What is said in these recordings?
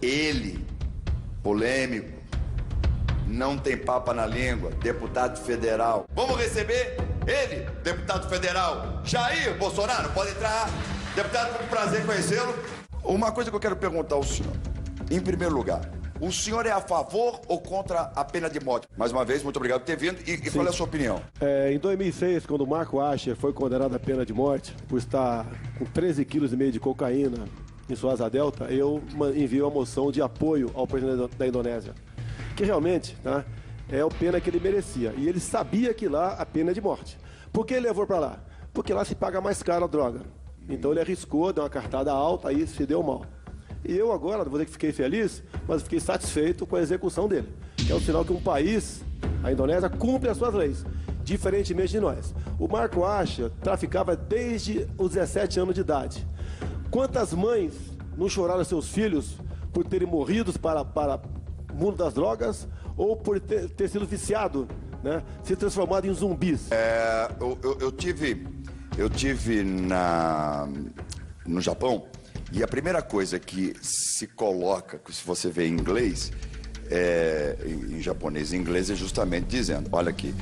Ele, polêmico, não tem papa na língua, deputado federal. Vamos receber ele, deputado federal Jair Bolsonaro, pode entrar. Deputado, foi um prazer conhecê-lo. Uma coisa que eu quero perguntar ao senhor. Em primeiro lugar, o senhor é a favor ou contra a pena de morte? Mais uma vez, muito obrigado por ter vindo. E qual é a sua opinião? Em 2006, quando o Marco Asher foi condenado à pena de morte por estar com 13,5 kg de cocaína em sua asa delta, eu envio a moção de apoio ao presidente da Indonésia, que realmente, tá, é a pena que ele merecia. E ele sabia que lá a pena é de morte. Por que ele levou para lá? Porque lá se paga mais caro a droga. Então ele arriscou, deu uma cartada alta, aí se deu mal. E eu agora, não vou dizer que fiquei feliz, mas fiquei satisfeito com a execução dele. Que é um sinal que um país, a Indonésia, cumpre as suas leis, diferentemente de nós. O Marco Asher traficava desde os 17 anos de idade. Quantas mães não choraram seus filhos por terem morrido para o mundo das drogas ou por ter sido viciado, né, se transformado em zumbis? Eu tive no Japão, e a primeira coisa que se coloca, se você vê em inglês, em japonês e inglês, é justamente dizendo, olha aqui,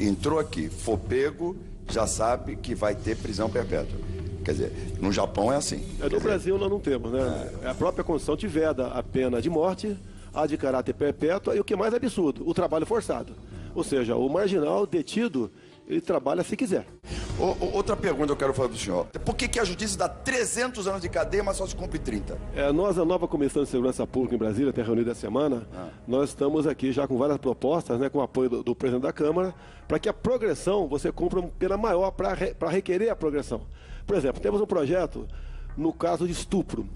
entrou aqui, for pego, já sabe que vai ter prisão perpétua. Quer dizer, no Japão é assim. No Brasil nós não temos, né? A própria Constituição te veda a pena de morte, a de caráter perpétuo, e o que é mais absurdo, o trabalho forçado. Ou seja, o marginal detido, ele trabalha se quiser. Outra pergunta eu quero fazer para o senhor. Por que a justiça dá 300 anos de cadeia, mas só se cumpre 30? Nós, a nova Comissão de Segurança Pública em Brasília, até reunida essa semana, nós estamos aqui já com várias propostas, né, com o apoio do presidente da Câmara, para que a progressão, você cumpra uma pena maior para requerer a progressão. Por exemplo, temos um projeto no caso de estupro,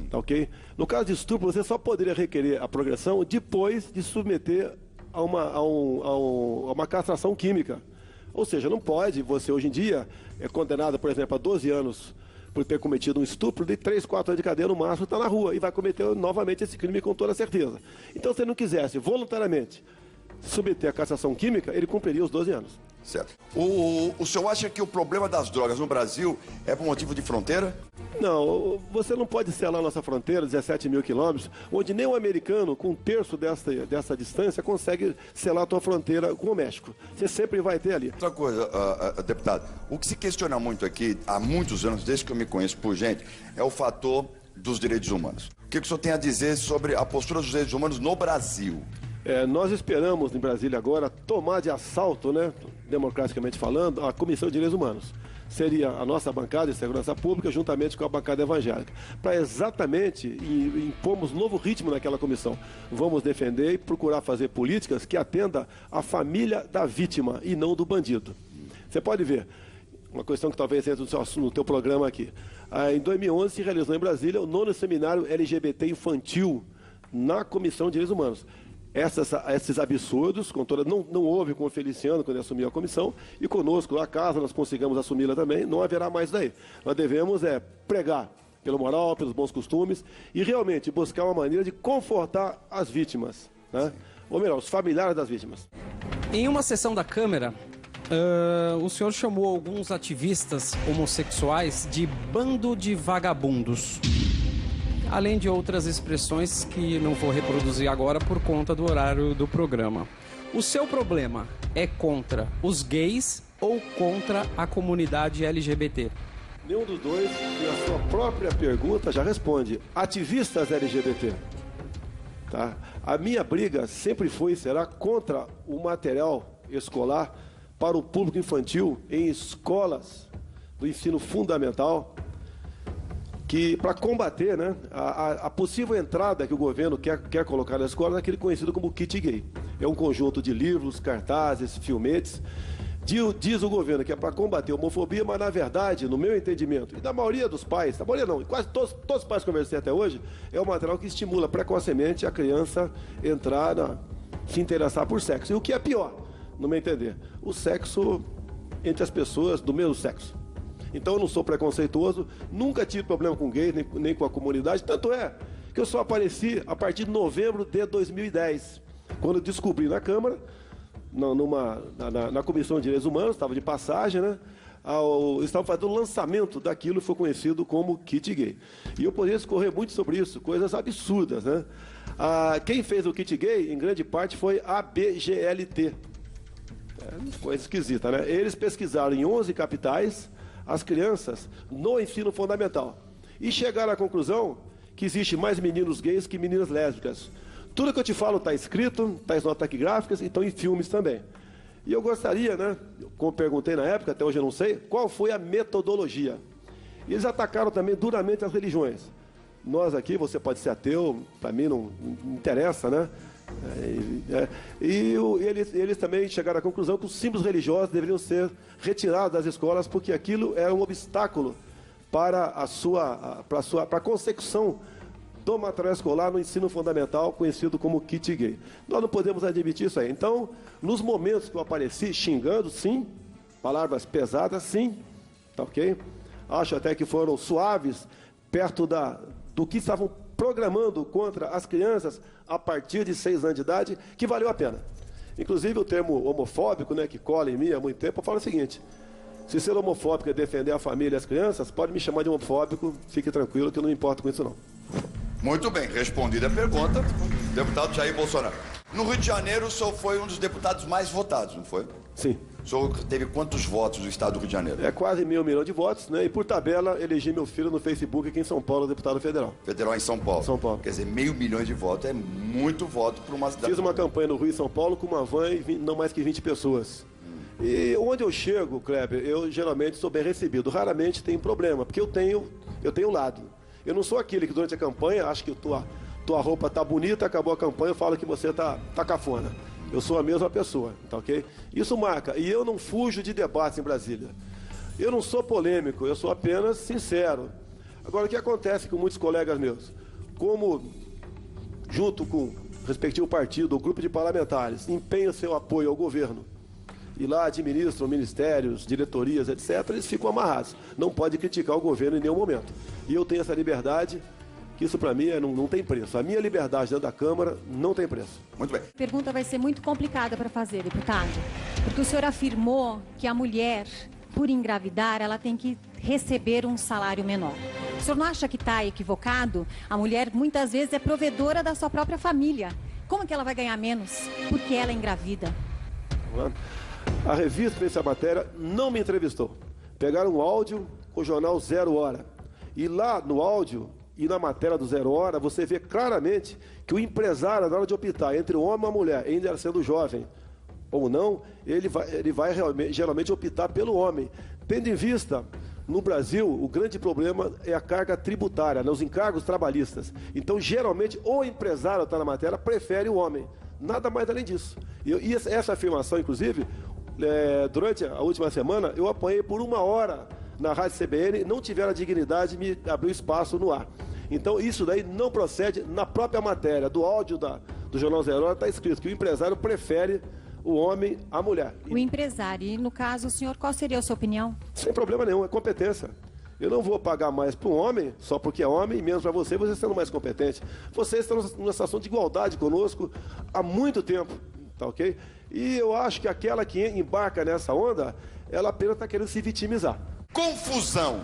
tá ok? No caso de estupro, você só poderia requerer a progressão depois de submeter a uma castração química. Ou seja, não pode, você hoje em dia é condenado, por exemplo, a 12 anos por ter cometido um estupro, de 3, 4 anos de cadeia no máximo, está na rua e vai cometer novamente esse crime com toda certeza. Então, se ele não quisesse voluntariamente submeter a castração química, ele cumpriria os 12 anos. Certo. O senhor acha que o problema das drogas no Brasil é por motivo de fronteira? Não, você não pode selar nossa fronteira, 17 mil quilômetros, onde nem um americano, com um terço dessa distância, consegue selar a tua fronteira com o México. Você sempre vai ter ali. Outra coisa, deputado, o que se questiona muito aqui, há muitos anos, desde que eu me conheço por gente, é o fator dos direitos humanos. O que o senhor tem a dizer sobre a postura dos direitos humanos no Brasil? Nós esperamos em Brasília agora tomar de assalto, né, democraticamente falando, a Comissão de Direitos Humanos. Seria a nossa bancada de segurança pública juntamente com a bancada evangélica, para exatamente impormos novo ritmo naquela comissão. Vamos defender e procurar fazer políticas que atendam à família da vítima e não do bandido. Você pode ver, uma questão que talvez entre no teu programa aqui. Em 2011 se realizou em Brasília o 9º seminário LGBT infantil na Comissão de Direitos Humanos. Esses absurdos, não houve com o Feliciano quando ele assumiu a comissão, e conosco, lá, caso nós consigamos assumi-la também, não haverá mais daí. Nós devemos pregar pela moral, pelos bons costumes, e realmente buscar uma maneira de confortar as vítimas, né? Ou melhor, os familiares das vítimas. Em uma sessão da Câmara, o senhor chamou alguns ativistas homossexuais de bando de vagabundos, além de outras expressões que não vou reproduzir agora por conta do horário do programa. O seu problema é contra os gays ou contra a comunidade LGBT? Nenhum dos dois, e a sua própria pergunta já responde. Ativistas LGBT. Tá? A minha briga sempre foi e será contra o material escolar para o público infantil em escolas do ensino fundamental, que para combater, né, a possível entrada que o governo quer colocar na escola naquele conhecido como kit gay. É um conjunto de livros, cartazes, filmetes. Diz o governo que é para combater a homofobia, mas na verdade, no meu entendimento, e da maioria dos pais, da maioria não, quase todos os pais que conversei até hoje, é um material que estimula precocemente a criança se interessar por sexo. E o que é pior, no meu entender, o sexo entre as pessoas do mesmo sexo. Então eu não sou preconceituoso, nunca tive problema com gays, nem com a comunidade, tanto é que eu só apareci a partir de novembro de 2010, quando eu descobri na Câmara, na Comissão de Direitos Humanos, estava de passagem, né? estavam fazendo o lançamento daquilo que foi conhecido como kit gay. E eu poderia discorrer muito sobre isso, coisas absurdas, né? Quem fez o kit gay, em grande parte, foi a BGLT. Coisa esquisita, né? Eles pesquisaram em 11 capitais as crianças no ensino fundamental e chegaram à conclusão que existe mais meninos gays que meninas lésbicas. Tudo que eu te falo está escrito, está em notas taquigráficas e estão em filmes também. E eu gostaria, né, como perguntei na época, até hoje eu não sei, qual foi a metodologia. E eles atacaram também duramente as religiões. Nós aqui, você pode ser ateu, para mim não interessa, né? Eles também chegaram à conclusão que os símbolos religiosos deveriam ser retirados das escolas porque aquilo era um obstáculo para a consecução do material escolar no ensino fundamental, conhecido como kit gay. Nós não podemos admitir isso aí. Então, nos momentos que eu apareci xingando, sim, palavras pesadas, sim, tá ok? Acho até que foram suaves, perto do que estavam programando contra as crianças a partir de 6 anos de idade, que valeu a pena. Inclusive o termo homofóbico, né, que cola em mim há muito tempo, eu falo o seguinte: se ser homofóbico é defender a família e as crianças, pode me chamar de homofóbico, fique tranquilo que eu não me importo com isso não. Muito bem, respondida a pergunta, deputado Jair Bolsonaro. No Rio de Janeiro, o senhor foi um dos deputados mais votados, não foi? Sim. O senhor teve quantos votos do estado do Rio de Janeiro? É quase 500 mil de votos, né? E por tabela, elegi meu filho no Facebook aqui em São Paulo, deputado federal. Federal em São Paulo. São Paulo. Quer dizer, 500 mil de votos é muito voto para uma cidade. Fiz uma campanha no Rio e São Paulo com uma van e não mais que 20 pessoas. E onde eu chego, Kleber, eu geralmente sou bem recebido. Raramente tem problema, porque eu tenho lado. Eu não sou aquele que durante a campanha acha que tua roupa tá bonita, acabou a campanha, eu falo que você tá cafona. Eu sou a mesma pessoa, tá ok? Isso marca. E eu não fujo de debates em Brasília. Eu não sou polêmico, eu sou apenas sincero. Agora, o que acontece com muitos colegas meus? Como, junto com o respectivo partido ou grupo de parlamentares, empenham seu apoio ao governo e lá administram ministérios, diretorias, etc., eles ficam amarrados. Não pode criticar o governo em nenhum momento. E eu tenho essa liberdade, que isso para mim não tem preço. A minha liberdade dentro da Câmara não tem preço. Muito bem. A pergunta vai ser muito complicada para fazer, deputado, porque o senhor afirmou que a mulher, por engravidar, ela tem que receber um salário menor. O senhor não acha que está equivocado? A mulher muitas vezes é provedora da sua própria família. Como que ela vai ganhar menos porque ela é engravida? A revista que fez essa matéria não me entrevistou. Pegaram um áudio com o jornal 0 Hora. E lá no áudio e na matéria do 0 Hora, você vê claramente que o empresário, na hora de optar entre o homem e a mulher, ainda sendo jovem ou não, ele vai geralmente optar pelo homem. Tendo em vista, no Brasil, o grande problema é a carga tributária, né, os encargos trabalhistas. Então, geralmente, o empresário, está na matéria, prefere o homem. Nada mais além disso. E essa afirmação, inclusive, durante a última semana, eu apanhei por 1 hora na Rádio CBN, não tiveram a dignidade de me abrir espaço no ar. Então, isso daí não procede. Na própria matéria do áudio do Jornal 0 Hora está escrito que o empresário prefere o homem à mulher. O empresário. E, no caso, o senhor, qual seria a sua opinião? Sem problema nenhum, é competência. Eu não vou pagar mais para um homem, só porque é homem, e menos para você sendo mais competente. Vocês estão numa situação de igualdade conosco há muito tempo, tá ok? E eu acho que aquela que embarca nessa onda, ela apenas está querendo se vitimizar. Confusão.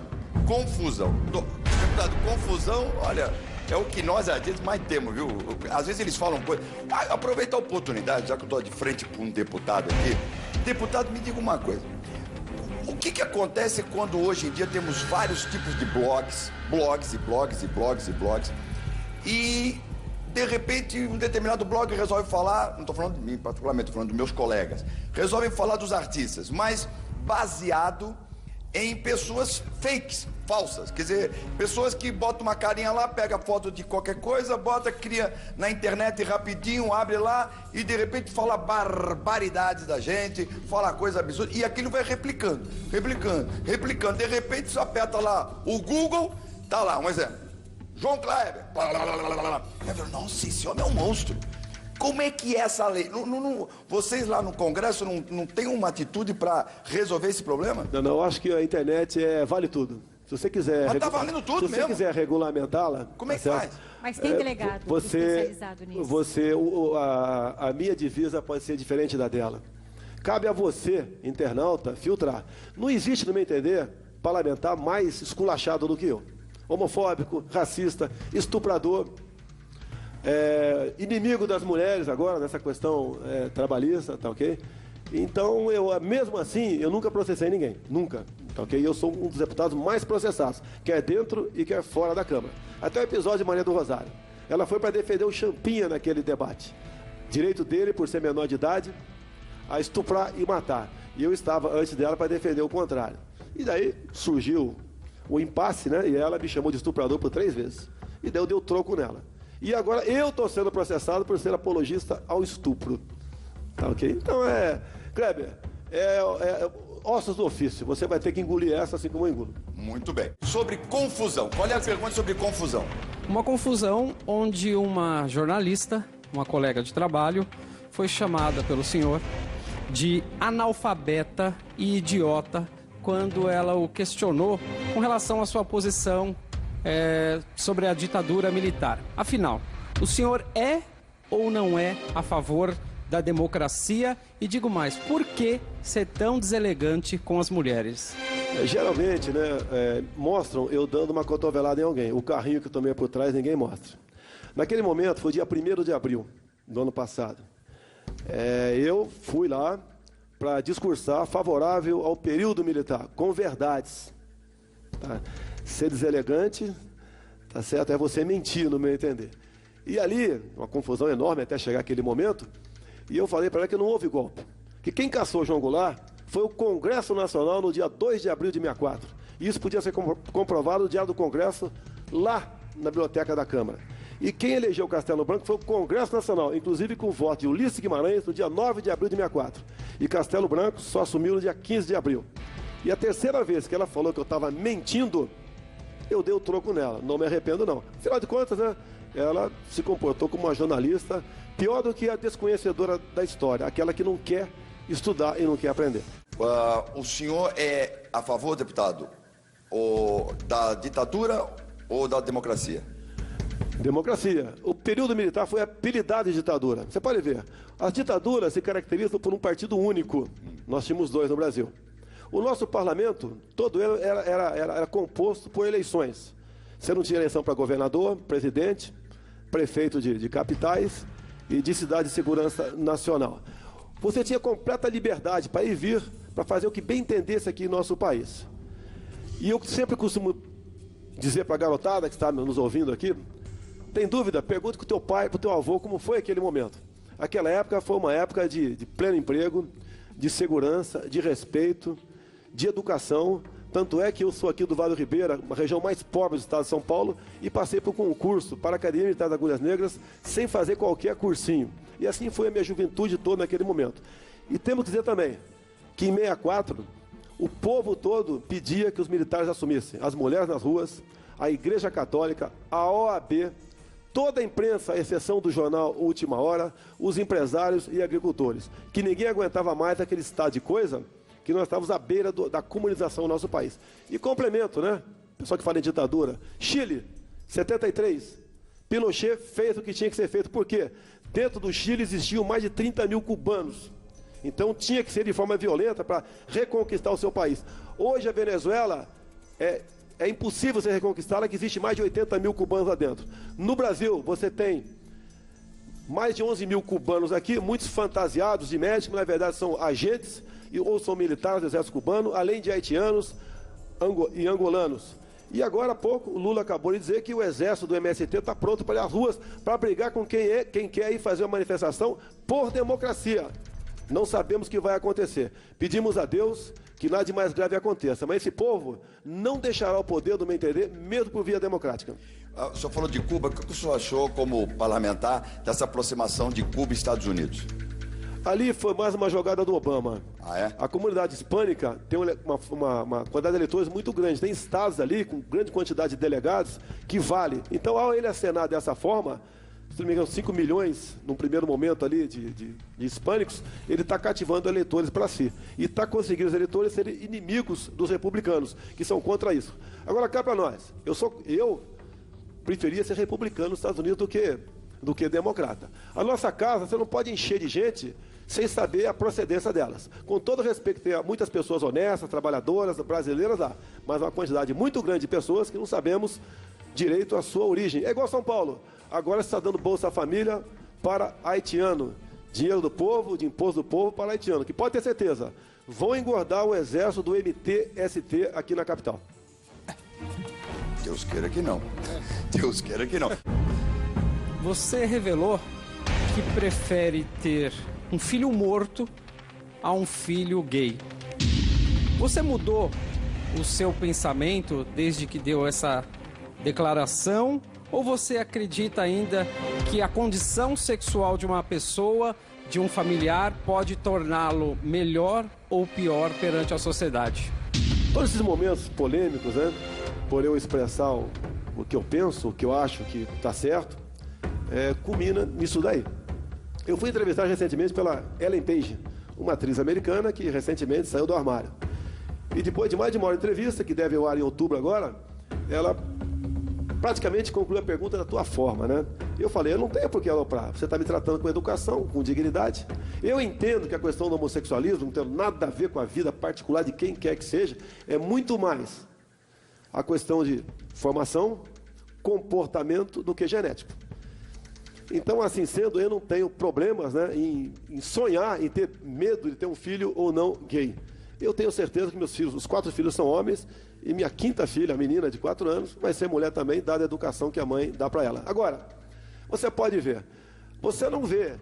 Deputado, confusão, olha, é o que nós artistas mais temos, viu? Às vezes eles falam coisas. Aproveita a oportunidade, já que eu estou de frente para um deputado aqui. Deputado, me diga uma coisa. O que acontece quando hoje em dia temos vários tipos de blogs, e de repente um determinado blog resolve falar, não estou falando de mim particularmente, estou falando dos meus colegas, resolvem falar dos artistas, mas baseado em pessoas fakes, falsas, quer dizer, pessoas que botam uma carinha lá, pega foto de qualquer coisa, bota, cria na internet rapidinho, abre lá e de repente fala barbaridades da gente, fala coisa absurda e aquilo vai replicando, de repente você aperta lá o Google, tá lá, um exemplo, João Kleber, nossa, esse homem é um monstro. Como é que é essa lei? Vocês lá no Congresso não têm uma atitude para resolver esse problema? Não, eu acho que a internet vale tudo. Se você quiser... Mas tá valendo tudo mesmo. Se você quiser regulamentá-la... Como é que faz? Mas tem delegado especializado nisso. A minha divisa pode ser diferente da dela. Cabe a você, internauta, filtrar. Não existe, no meu entender, parlamentar mais esculachado do que eu. Homofóbico, racista, estuprador, inimigo das mulheres agora, nessa questão trabalhista, tá ok? Então, mesmo assim, eu nunca processei ninguém, nunca, tá ok? Eu sou um dos deputados mais processados, quer dentro e quer fora da Câmara. Até o episódio de Maria do Rosário. Ela foi para defender o Champinha naquele debate. Direito dele, por ser menor de idade, a estuprar e matar. E eu estava antes dela para defender o contrário. E daí surgiu o impasse, né? E ela me chamou de estuprador por 3 vezes. E daí eu dei o troco nela. E agora eu estou sendo processado por ser apologista ao estupro. Tá ok? Então Kleber, ossos do ofício. Você vai ter que engolir essa assim como eu engulo. Muito bem. Sobre confusão. Qual é a pergunta sobre confusão? Uma confusão onde uma jornalista, uma colega de trabalho, foi chamada pelo senhor de analfabeta e idiota quando ela o questionou com relação à sua posição sobre a ditadura militar. Afinal, o senhor é ou não é a favor da democracia? E digo mais, por que ser tão deselegante com as mulheres? Geralmente, né, mostram eu dando uma cotovelada em alguém. O carrinho que eu tomei por trás, ninguém mostra. Naquele momento, foi dia 1º de abril do ano passado. Eu fui lá para discursar favorável ao período militar, com verdades. Tá? Ser deselegante, tá certo? É você mentir, no meu entender. E ali, uma confusão enorme até chegar aquele momento, e eu falei para ela que não houve golpe. Que quem caçou João Goulart foi o Congresso Nacional no dia 2 de abril de 64. E isso podia ser comprovado no Diário do Congresso, lá na Biblioteca da Câmara. E quem elegeu Castelo Branco foi o Congresso Nacional, inclusive com o voto de Ulisses Guimarães no dia 9 de abril de 64. E Castelo Branco só assumiu no dia 15 de abril. E a terceira vez que ela falou que eu estava mentindo, eu dei o troco nela. Não me arrependo, não. Afinal de contas, né, ela se comportou como uma jornalista pior do que a desconhecedora da história, aquela que não quer estudar e não quer aprender. O senhor é a favor, deputado, da ditadura ou da democracia? Democracia. O período militar foi apelidado de ditadura. Você pode ver, as ditaduras se caracterizam por um partido único. Nós tínhamos 2 no Brasil. O nosso parlamento, todo ele era composto por eleições. Você não tinha eleição para governador, presidente, prefeito de capitais e de cidade de segurança nacional. Você tinha completa liberdade para ir e vir, para fazer o que bem entendesse aqui no nosso país. E eu sempre costumo dizer para a garotada que está nos ouvindo aqui, tem dúvida? Pergunta com o teu pai, para o teu avô, como foi aquele momento. Aquela época foi uma época de pleno emprego, de segurança, de respeito, de educação. Tanto é que eu sou aqui do Vale do Ribeira, uma região mais pobre do estado de São Paulo, e passei por um concurso para a Academia Militar das Agulhas Negras sem fazer qualquer cursinho. E assim foi a minha juventude toda naquele momento. E temos que dizer também que em 64, o povo todo pedia que os militares assumissem. As mulheres nas ruas, a Igreja Católica, a OAB, toda a imprensa, à exceção do jornal Última Hora, os empresários e agricultores. Que ninguém aguentava mais aquele estado de coisa que nós estávamos à beira da comunização do nosso país. E complemento, né? Pessoal que fala em ditadura. Chile, 73. Pinochet fez o que tinha que ser feito. Por quê? Dentro do Chile existiam mais de 30 mil cubanos. Então tinha que ser de forma violenta para reconquistar o seu país. Hoje a Venezuela é impossível você reconquistá-la, que existe mais de 80 mil cubanos lá dentro. No Brasil, você tem mais de 11 mil cubanos aqui, muitos fantasiados de médicos, na verdade são agentes ou são militares do exército cubano, além de haitianos e angolanos. E agora há pouco, o Lula acabou de dizer que o exército do MST está pronto para ir às ruas para brigar com quem quer ir fazer uma manifestação por democracia. Não sabemos o que vai acontecer. Pedimos a Deus que nada de mais grave aconteça. Mas esse povo não deixará o poder, do meu entender, mesmo por via democrática. O senhor falou de Cuba. O que o senhor achou, como parlamentar, dessa aproximação de Cuba e Estados Unidos? Ali foi mais uma jogada do Obama. Ah, é? A comunidade hispânica tem uma quantidade de eleitores muito grande. Tem estados ali com grande quantidade de delegados que vale. Então, ao ele acenar dessa forma, se não me engano, 5 milhões, num primeiro momento ali, de hispânicos, ele está cativando eleitores para si. E está conseguindo os eleitores serem inimigos dos republicanos, que são contra isso. Agora, cá para nós. Eu preferia ser republicano nos Estados Unidos do que democrata. A nossa casa, você não pode encher de gente sem saber a procedência delas. Com todo respeito, tem muitas pessoas honestas, trabalhadoras, brasileiras lá, mas uma quantidade muito grande de pessoas que não sabemos direito à sua origem. É igual São Paulo, agora está dando Bolsa Família para haitiano, dinheiro do povo, de imposto do povo para haitiano, que pode ter certeza, vão engordar o exército do MTST aqui na capital. Deus queira que não. Deus queira que não. Você revelou que prefere ter um filho morto a um filho gay. Você mudou o seu pensamento desde que deu essa declaração? Ou você acredita ainda que a condição sexual de uma pessoa, de um familiar, pode torná-lo melhor ou pior perante a sociedade? Todos esses momentos polêmicos, né, por eu expressar o que eu penso, o que eu acho que está certo, culmina nisso daí. Eu fui entrevistado recentemente pela Ellen Page, uma atriz americana que recentemente saiu do armário. E depois de mais de uma hora de entrevista, que deve ao ar em outubro agora, ela praticamente concluiu a pergunta da tua forma, né? Eu falei, eu não tenho por que aloprar, você está me tratando com educação, com dignidade. Eu entendo que a questão do homossexualismo não tem nada a ver com a vida particular de quem quer que seja, é muito mais a questão de formação, comportamento do que genético. Então, assim sendo, eu não tenho problemas, né, em sonhar, em ter medo de ter um filho ou não gay. Eu tenho certeza que meus filhos, os 4 filhos são homens, e minha 5ª filha, a menina de 4 anos, vai ser mulher também, dada a educação que a mãe dá para ela. Agora, você pode ver, você não vê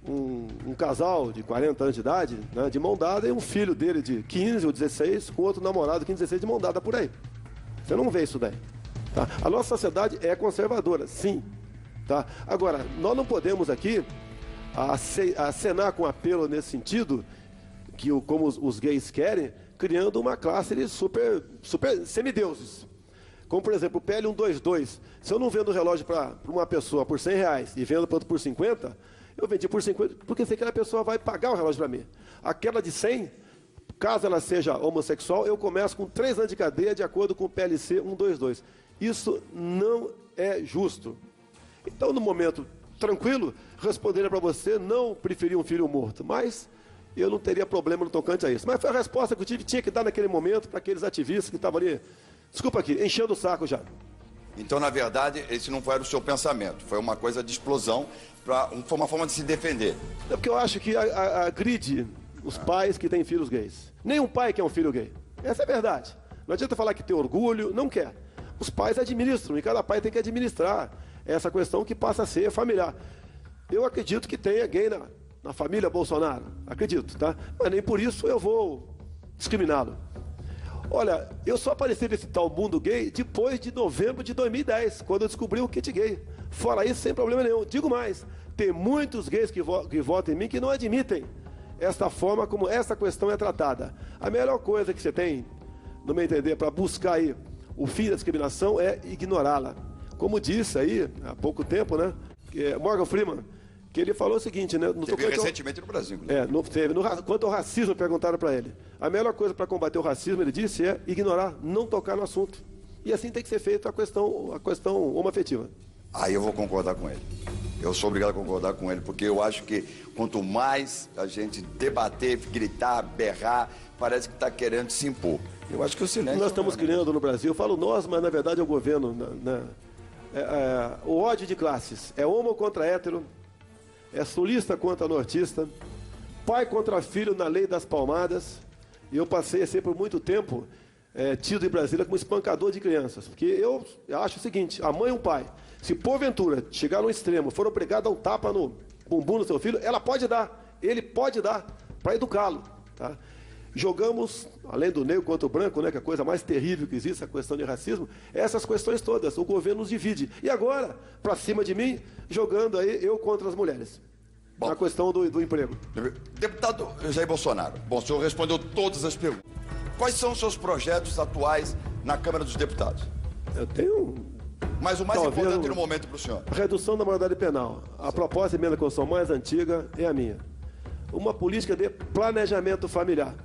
um casal de 40 anos de idade, né, de mão dada, e um filho dele de 15 ou 16, com outro namorado de 15, 16 de mão dada por aí. Você não vê isso daí. Tá? A nossa sociedade é conservadora, sim. Tá? Agora, nós não podemos aqui acenar com apelo nesse sentido, que como os gays querem, criando uma classe de super semideuses. Como, por exemplo, o PL 122. Se eu não vendo o relógio para uma pessoa por R$100 e vendo para outro por 50, eu vendi por 50, porque sei que aquela pessoa vai pagar o relógio para mim. Aquela de 100, caso ela seja homossexual, eu começo com 3 anos de cadeia de acordo com o PLC 122. Isso não é justo. Então, no momento tranquilo, responderia para você, não preferir um filho morto, mas eu não teria problema no tocante a isso. Mas foi a resposta que eu tinha que dar naquele momento para aqueles ativistas que estavam ali, desculpa aqui, enchendo o saco já. Então, na verdade, esse não foi o seu pensamento, foi uma coisa de explosão, foi uma forma de se defender. É porque eu acho que agride os pais que têm filhos gays. Nenhum pai quer um filho gay. Essa é a verdade. Não adianta falar que tem orgulho, não quer. Os pais administram, e cada pai tem que administrar essa questão que passa a ser familiar. Eu acredito que tenha gay na família Bolsonaro, acredito, tá? Mas nem por isso eu vou discriminá-lo. Olha, eu só apareci nesse tal mundo gay depois de novembro de 2010, quando eu descobri o kit gay. Fora isso, sem problema nenhum. Digo mais, tem muitos gays que votam em mim que não admitem esta forma como essa questão é tratada. A melhor coisa que você tem, no meu entender, para buscar aí o fim da discriminação é ignorá-la. Como disse aí, há pouco tempo, né, Morgan Freeman, que ele falou o seguinte, né? Teve recentemente no Brasil. Quanto ao racismo, perguntaram para ele. A melhor coisa para combater o racismo, ele disse, é ignorar, não tocar no assunto. E assim tem que ser feita a questão homoafetiva. Aí eu vou concordar com ele. Eu sou obrigado a concordar com ele, porque eu acho que quanto mais a gente debater, gritar, berrar, parece que está querendo se impor. Eu acho que o silêncio... Nós estamos criando no Brasil, eu falo nós, mas na verdade é o governo, o ódio de classes. É homo contra hétero, é sulista contra nortista, pai contra filho na lei das palmadas. E eu passei a ser por muito tempo tido em Brasília como espancador de crianças. Porque eu acho o seguinte, a mãe e o pai, se porventura chegar no extremo, for obrigado a dar um tapa no bumbum do seu filho, ela pode dar, ele pode dar, para educá-lo. Tá? Jogamos, além do negro contra o branco, né, que é a coisa mais terrível que existe, a questão de racismo, essas questões todas, o governo nos divide. E agora, para cima de mim, jogando aí eu contra as mulheres. Bom, na questão do emprego. Deputado Jair Bolsonaro, bom, o senhor respondeu todas as perguntas. Quais são os seus projetos atuais na Câmara dos Deputados? Eu tenho... Mas o mais importante no momento para o senhor? Redução da maioridade penal. A proposta de emenda da Constituição mais antiga é a minha. Uma política de planejamento familiar.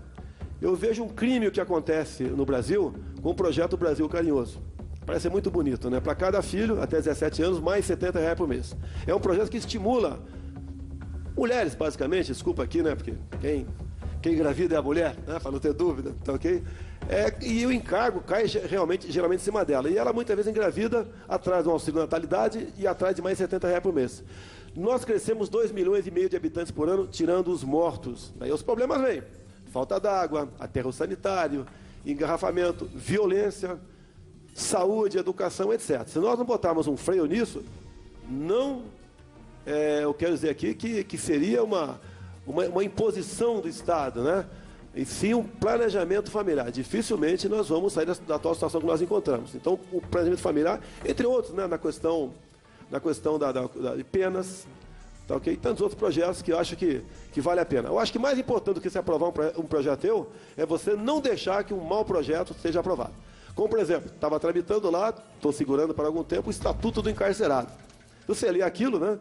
Eu vejo um crime que acontece no Brasil com o projeto Brasil Carinhoso. Parece ser muito bonito, né? Para cada filho, até 17 anos, mais R$70 por mês. É um projeto que estimula Mulheres, basicamente, desculpa aqui, né? Porque quem engravida é a mulher, né? Para não ter dúvida, tá ok? E o encargo cai geralmente em cima dela. E ela muitas vezes engravida atrás de um auxílio natalidade e atrás de mais R$70 por mês. Nós crescemos 2,5 milhões de habitantes por ano, tirando os mortos. Daí os problemas vêm. Falta d'água, aterro sanitário, engarrafamento, violência, saúde, educação, etc. Se nós não botarmos um freio nisso, não, eu quero dizer aqui que seria uma imposição do Estado, né? E sim um planejamento familiar. Dificilmente nós vamos sair da atual situação que nós encontramos. Então, o planejamento familiar, entre outros, né, na questão de penas, tá, okay? E tantos outros projetos que eu acho que vale a pena. Eu acho que mais importante do que se aprovar um projeto teu é você não deixar que um mau projeto seja aprovado. Como, por exemplo, estava tramitando lá, estou segurando por algum tempo, o Estatuto do Encarcerado. Você lê aquilo, né,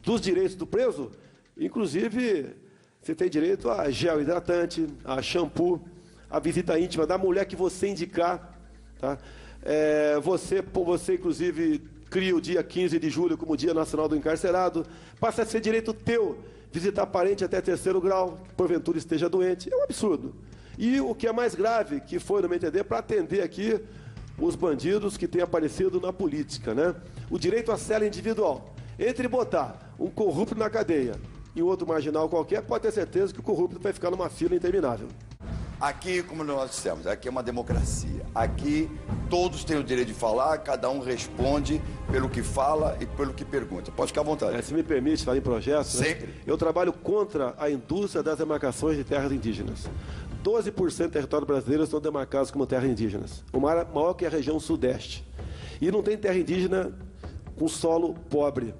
dos direitos do preso, inclusive... Você tem direito a gel hidratante, a shampoo, a visita íntima da mulher que você indicar. Tá? Você, inclusive, cria o dia 15 de julho como Dia Nacional do Encarcerado. Passa a ser direito teu visitar parente até 3º grau, que porventura esteja doente. É um absurdo. E o que é mais grave, que foi, no meu entender, para atender aqui os bandidos que têm aparecido na política, né? O direito à cela individual. Entre botar um corrupto na cadeia e outro marginal qualquer, pode ter certeza que o corrupto vai ficar numa fila interminável. Aqui, como nós dissemos, aqui é uma democracia. Aqui todos têm o direito de falar, cada um responde pelo que fala e pelo que pergunta. Pode ficar à vontade. Se me permite falar em projetos, sempre. Né? Eu trabalho contra a indústria das demarcações de terras indígenas. 12% do território brasileiro estão demarcados como terras indígenas. O maior que a região sudeste. E não tem terra indígena com solo pobre.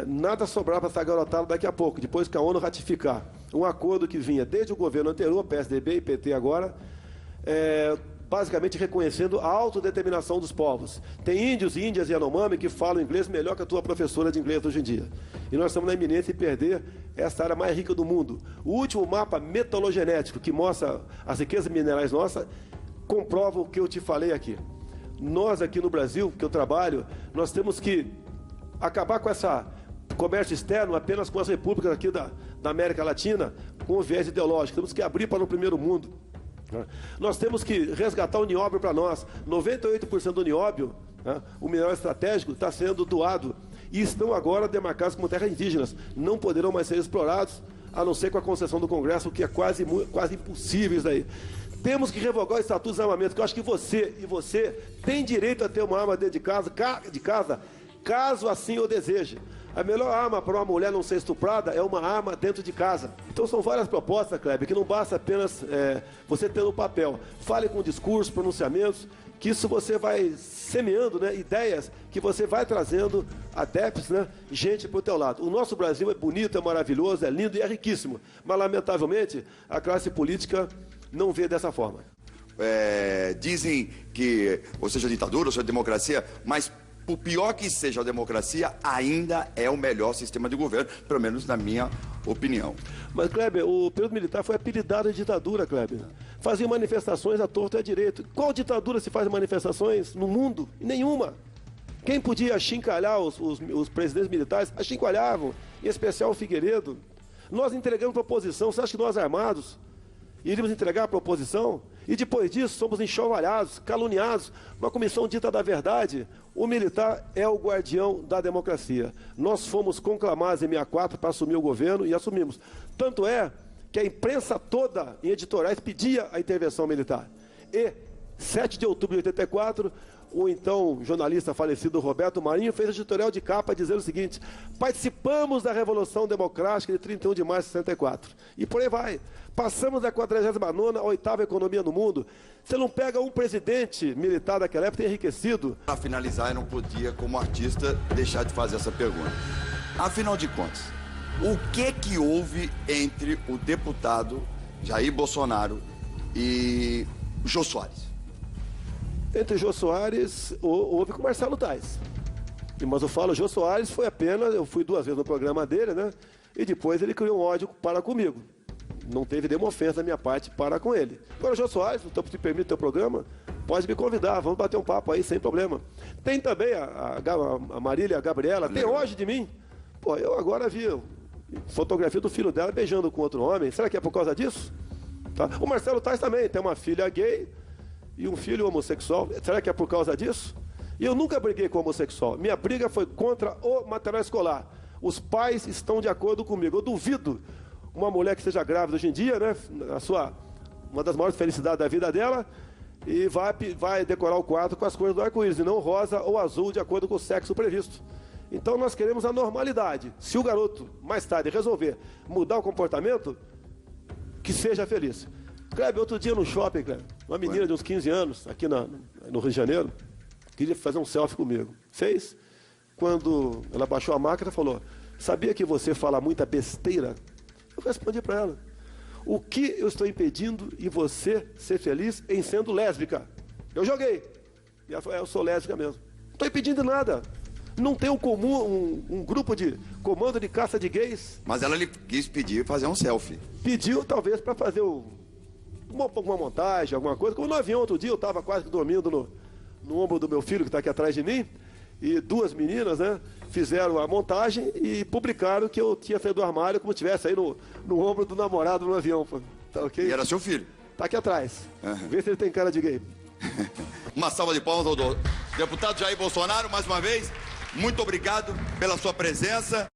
Nada sobrar para essa garotada daqui a pouco, depois que a ONU ratificar um acordo que vinha desde o governo anterior, PSDB e PT agora, basicamente reconhecendo a autodeterminação dos povos. Tem índios, índias e Yanomami que falam inglês melhor que a tua professora de inglês hoje em dia. E nós estamos na iminência de perder essa área mais rica do mundo. O último mapa metalogenético que mostra as riquezas minerais nossas comprova o que eu te falei aqui. Nós aqui no Brasil, que eu trabalho, nós temos que acabar com essa comércio externo apenas com as repúblicas aqui da América Latina, com o viés ideológico. Temos que abrir para o primeiro mundo. Nós temos que resgatar o nióbio para nós. 98% do nióbio, o mineral estratégico, está sendo doado e estão agora demarcados como terras indígenas. Não poderão mais ser explorados, a não ser com a concessão do Congresso, o que é quase impossível isso daí. Temos que revogar o Estatuto de Desarmamento, que eu acho que você tem direito a ter uma arma dentro de casa, caso assim o deseje. A melhor arma para uma mulher não ser estuprada é uma arma dentro de casa. Então são várias propostas, Kleber, que não basta apenas você ter no papel. Fale com discursos, pronunciamentos, que isso você vai semeando, né, ideias que você vai trazendo adeptos, né, gente para o teu lado. O nosso Brasil é bonito, é maravilhoso, é lindo e é riquíssimo. Mas, lamentavelmente, a classe política não vê dessa forma. Dizem que, ou seja, ditadura, ou seja, democracia, mas por pior que seja a democracia, ainda é o melhor sistema de governo, pelo menos na minha opinião. Mas, Kleber, o período militar foi apelidado de ditadura, Kleber. Fazia manifestações à torto e à direito. Qual ditadura se faz manifestações no mundo? Nenhuma. Quem podia achincalhar os presidentes militares, achincalhavam, em especial o Figueiredo. Nós entregamos para a oposição. Você acha que nós, armados, iríamos entregar para a oposição? E depois disso, somos enxovalhados, caluniados, uma comissão dita da verdade. O militar é o guardião da democracia. Nós fomos conclamados em 64 para assumir o governo e assumimos. Tanto é que a imprensa toda, em editoriais, pedia a intervenção militar. E, 7 de outubro de 84, o então jornalista falecido Roberto Marinho fez editorial de capa dizendo o seguinte: participamos da Revolução Democrática de 31 de março de 64. E por aí vai. Passamos da 49ª à 8ª economia no mundo. Você não pega um presidente militar daquela época enriquecido. Para finalizar, eu não podia, como artista, deixar de fazer essa pergunta. Afinal de contas, o que houve entre o deputado Jair Bolsonaro e Jô Soares? Entre Jô Soares, houve com Marcelo Tais. Mas eu falo, Jô Soares foi apenas, eu fui 2 vezes no programa dele, né? E depois ele criou um ódio para comigo. Não teve nenhuma ofensa da minha parte para com ele. Agora, Jô Soares, então, se permite o teu programa, pode me convidar, vamos bater um papo aí, sem problema. Tem também a Marília, a Gabriela, tem ódio de mim. Pô, eu agora vi fotografia do filho dela beijando com outro homem. Será que é por causa disso? Tá? O Marcelo Tais também tem uma filha gay e um filho homossexual. Será que é por causa disso? E eu nunca briguei com homossexual. Minha briga foi contra o material escolar. Os pais estão de acordo comigo. Eu duvido uma mulher que seja grávida hoje em dia, né, uma das maiores felicidades da vida dela, e vai decorar o quadro com as cores do arco-íris, e não rosa ou azul, de acordo com o sexo previsto. Então nós queremos a normalidade. Se o garoto, mais tarde, resolver mudar o comportamento, que seja feliz. Kleber, outro dia no shopping, Kleber, uma menina de uns 15 anos, aqui no Rio de Janeiro, queria fazer um selfie comigo. Fez. Quando ela baixou a máquina, falou: sabia que você fala muita besteira? Eu respondi para ela: o que eu estou impedindo em você ser feliz em sendo lésbica? Eu joguei. E ela falou: eu sou lésbica mesmo. Não estou impedindo nada. Não tem um grupo de comando de caça de gays. Mas ela lhe quis pedir fazer um selfie. Pediu, talvez, para fazer uma montagem, alguma coisa. Como no avião, outro dia, eu estava quase que dormindo no ombro do meu filho, que está aqui atrás de mim, e duas meninas, né, fizeram a montagem e publicaram que eu tinha saído do armário como se estivesse aí no ombro do namorado no avião. Tá ok? E era seu filho? Tá aqui atrás. Vê se ele tem cara de gay. Uma salva de palmas ao deputado Jair Bolsonaro, mais uma vez. Muito obrigado pela sua presença.